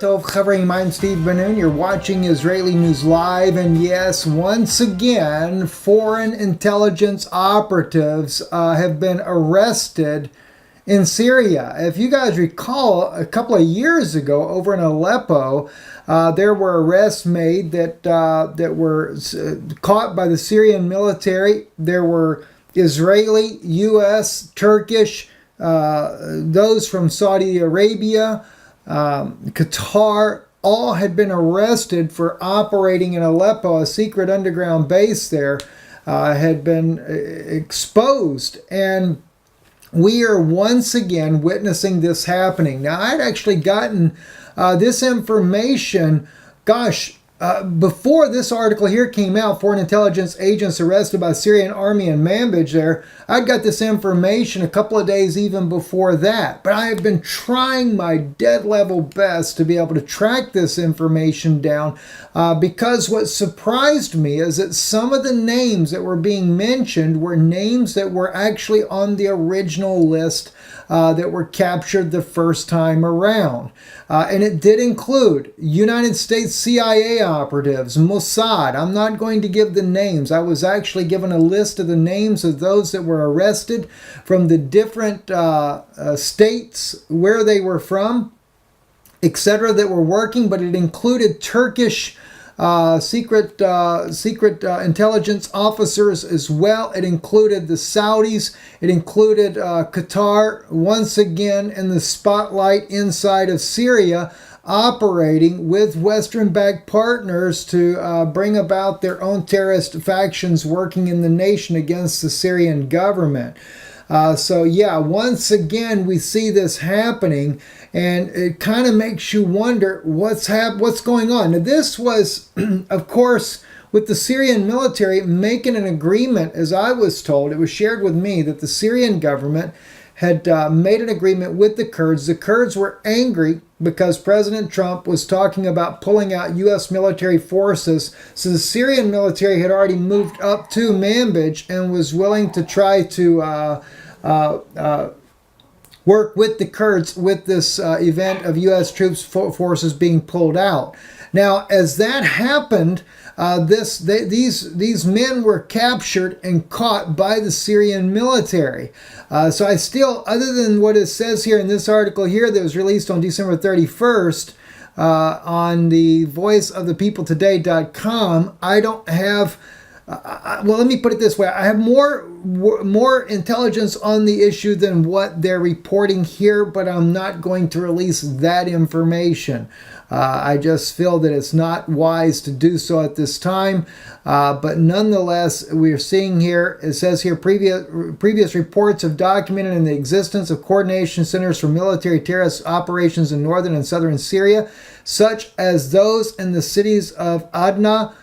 Tov, covering Manbij ben-nun. You're watching Israeli News Live, and yes, once again, foreign intelligence operatives have been arrested in Syria. If you guys recall, a couple of years ago over in Aleppo, there were arrests made that were caught by the Syrian military. There were Israeli, U.S., Turkish, those from Saudi Arabia, Qatar, all had been arrested for operating in Aleppo. A secret underground base there had been exposed, and we are once again witnessing this happening. Now, I'd actually gotten this information, before this article here came out, foreign intelligence agents arrested by Syrian army in Manbij there. I'd got this information a couple of days even before that. But I have been trying my dead level best to be able to track this information down because what surprised me is that some of the names that were being mentioned were names that were actually on the original list that were captured the first time around. And it did include United States CIA operatives, Mossad. I'm not going to give the names. I was actually given a list of the names of those that were arrested from the different states, where they were from, etc., that were working, but it included Turkish secret intelligence officers as well. It included the Saudis. It included Qatar, once again in the spotlight inside of Syria, operating with Western-backed partners to bring about their own terrorist factions working in the nation against the Syrian government. So yeah, once again we see this happening, and it kind of makes you wonder what's going on. Now, this was, of course, with the Syrian military making an agreement, as I was told. It was shared with me that the Syrian government had made an agreement with the Kurds. The Kurds were angry because President Trump was talking about pulling out U.S. military forces. So the Syrian military had already moved up to Manbij and was willing to try to work with the Kurds with this event of U.S. troops forces being pulled out. Now, as that happened, these men were captured and caught by the Syrian military. So I still, other than what it says here in this article here that was released on December 31st on the voiceofthepeopletoday.com, I don't have. Well, let me put it this way. I have more intelligence on the issue than what they're reporting here, but I'm not going to release that information. I just feel that it's not wise to do so at this time. But nonetheless, we're seeing here, it says here, previous reports have documented in the existence of coordination centers for military terrorist operations in northern and southern Syria, such as those in the cities of Adna,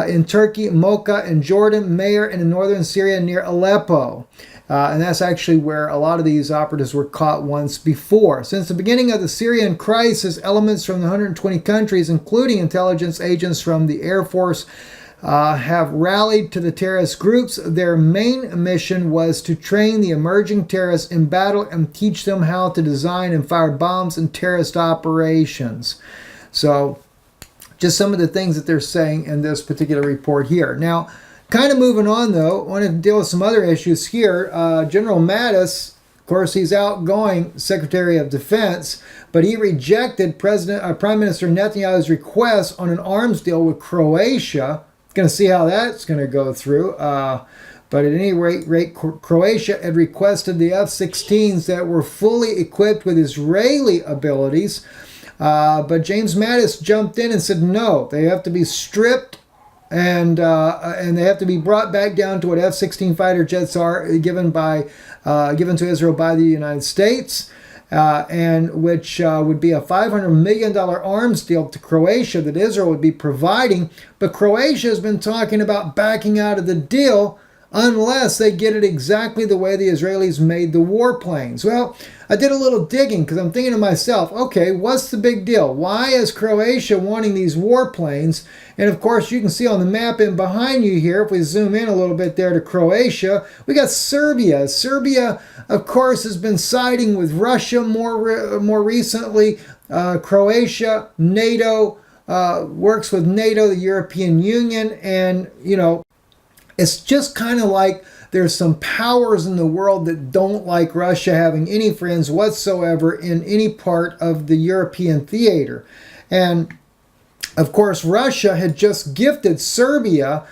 in Turkey, Mocha in Jordan, Mayer in northern Syria near Aleppo. And that's actually where a lot of these operatives were caught once before. Since the beginning of the Syrian crisis, elements from the 120 countries, including intelligence agents from the Air Force, have rallied to the terrorist groups. Their main mission was to train the emerging terrorists in battle and teach them how to design and fire bombs and terrorist operations. So, just some of the things that they're saying in this particular report here. Now, kind of moving on though, I want to deal with some other issues here. General Mattis, of course, he's outgoing Secretary of Defense, but he rejected Prime Minister Netanyahu's request on an arms deal with Croatia. Going to see how that's going to go through. But at any rate, Croatia had requested the F-16s that were fully equipped with Israeli abilities. But James Mattis jumped in and said no, they have to be stripped and they have to be brought back down to what F-16 fighter jets are given to Israel by the United States, and which would be a $500 million arms deal to Croatia that Israel would be providing. But Croatia has been talking about backing out of the deal unless they get it exactly the way the Israelis made the warplanes. Well, I did a little digging because I'm thinking to myself, okay, what's the big deal? Why is Croatia wanting these warplanes? And of course, you can see on the map in behind you here, if we zoom in a little bit there to Croatia, we got Serbia. Serbia, of course, has been siding with Russia more recently. Croatia, NATO, works with NATO, the European Union, and, it's just kind of like there's some powers in the world that don't like Russia having any friends whatsoever in any part of the European theater. And of course, Russia had just gifted Serbia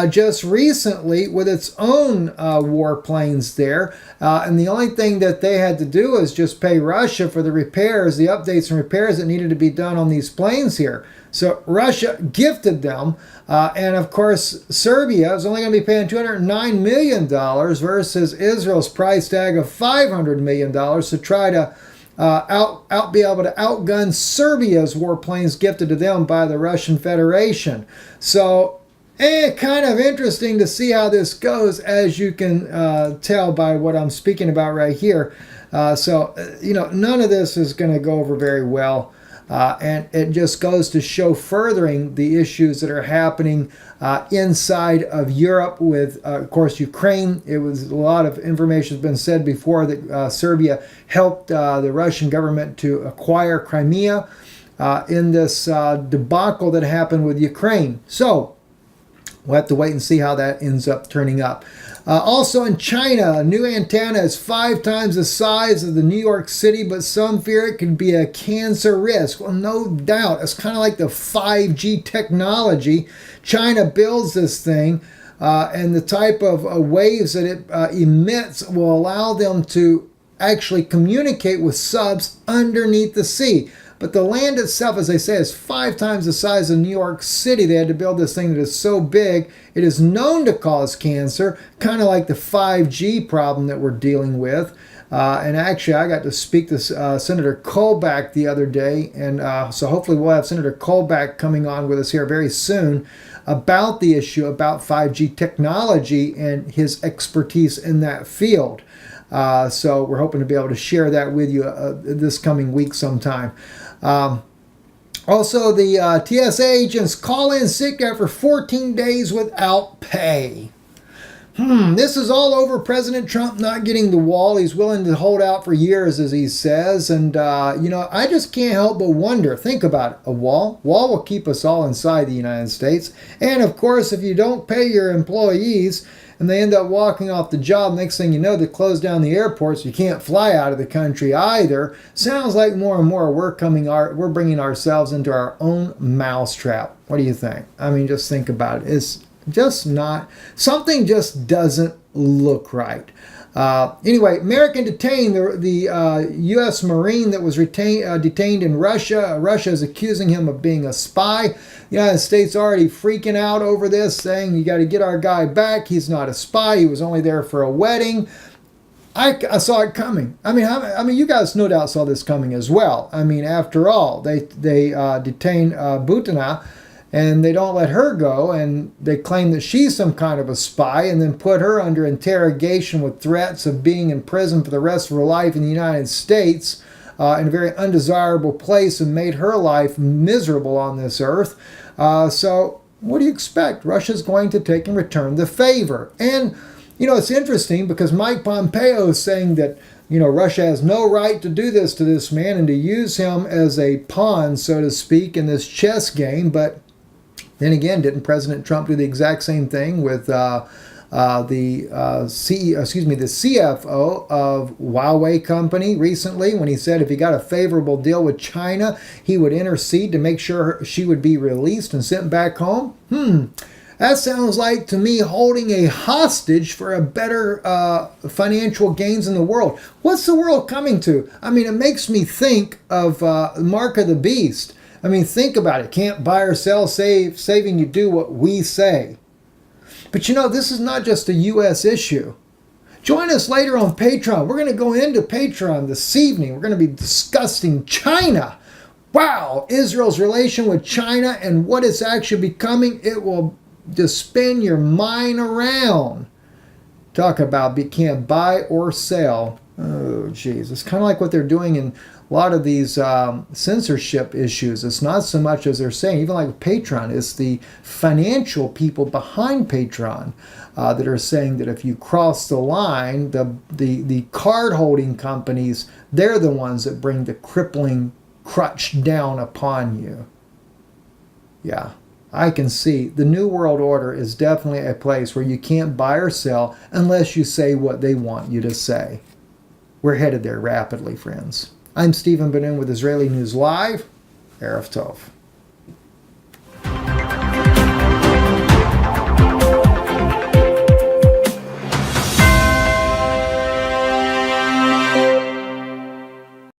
just recently with its own warplanes there. And the only thing that they had to do is just pay Russia for the repairs, the updates and repairs that needed to be done on these planes here. So Russia gifted them. And of course, Serbia is only going to be paying $209 million versus Israel's price tag of $500 million to try to be able to outgun Serbia's warplanes gifted to them by the Russian Federation. So, kind of interesting to see how this goes, as you can tell by what I'm speaking about right here. None of this is going to go over very well. And it just goes to show furthering the issues that are happening inside of Europe with, of course, Ukraine. It was a lot of information has been said before that Serbia helped the Russian government to acquire Crimea in this debacle that happened with Ukraine. So we'll have to wait and see how that ends up turning up. Also in China, a new antenna is 5 times the size of the New York City, but some fear it could be a cancer risk. Well, no doubt. It's kind of like the 5G technology. China builds this thing, and the type of waves that it emits will allow them to actually communicate with subs underneath the sea. But the land itself, as I say, is 5 times the size of New York City. They had to build this thing that is so big. It is known to cause cancer, kind of like the 5G problem that we're dealing with. And actually, I got to speak to Senator Colback the other day. And so hopefully we'll have Senator Colback coming on with us here very soon about the issue, about 5G technology and his expertise in that field. So we're hoping to be able to share that with you this coming week sometime. Also, the TSA agents call in sick after 14 days without pay. This is all over President Trump not getting the wall. He's willing to hold out for years, as he says. And, I just can't help but wonder. Think about it. A wall? Wall will keep us all inside the United States. And, of course, if you don't pay your employees and they end up walking off the job, next thing you know, they close down the airports. You can't fly out of the country either. Sounds like more and more we're bringing ourselves into our own mousetrap. What do you think? I mean, just think about it. It's just not, something just doesn't look right. Anyway, American detained the U.S. Marine that was detained in Russia. Russia is accusing him of being a spy. The United States already freaking out over this, saying you got to get our guy back. He's not a spy. He was only there for a wedding. I saw it coming. I mean, you guys no doubt saw this coming as well. I mean, after all, they detain Butina, and they don't let her go, and they claim that she's some kind of a spy, and then put her under interrogation with threats of being in prison for the rest of her life in the United States, in a very undesirable place, and made her life miserable on this earth. So what do you expect? Russia's going to take and return the favor. And, it's interesting because Mike Pompeo is saying that, Russia has no right to do this to this man and to use him as a pawn, so to speak, in this chess game. But then again, didn't President Trump do the exact same thing with the CFO of Huawei company recently, when he said if he got a favorable deal with China, he would intercede to make sure she would be released and sent back home? That sounds like to me holding a hostage for a better financial gains in the world. What's the world coming to? I mean, it makes me think of Mark of the Beast. I mean, think about it. Can't buy or sell, saving you do what we say. But this is not just a U.S. issue. Join us later on Patreon. We're going to go into Patreon this evening. We're going to be discussing China. Wow, Israel's relation with China and what it's actually becoming. It will just spin your mind around. Talk about can't buy or sell. Oh, geez. It's kind of like what they're doing in a lot of these censorship issues. It's not so much as they're saying, even like Patreon, it's the financial people behind Patreon that are saying that if you cross the line, the card holding companies, they're the ones that bring the crippling crutched down upon you. Yeah, I can see the New World Order is definitely a place where you can't buy or sell unless you say what they want you to say. We're headed there rapidly, friends. I'm Stephen Ben-nun with Israeli News Live. Erev Tov.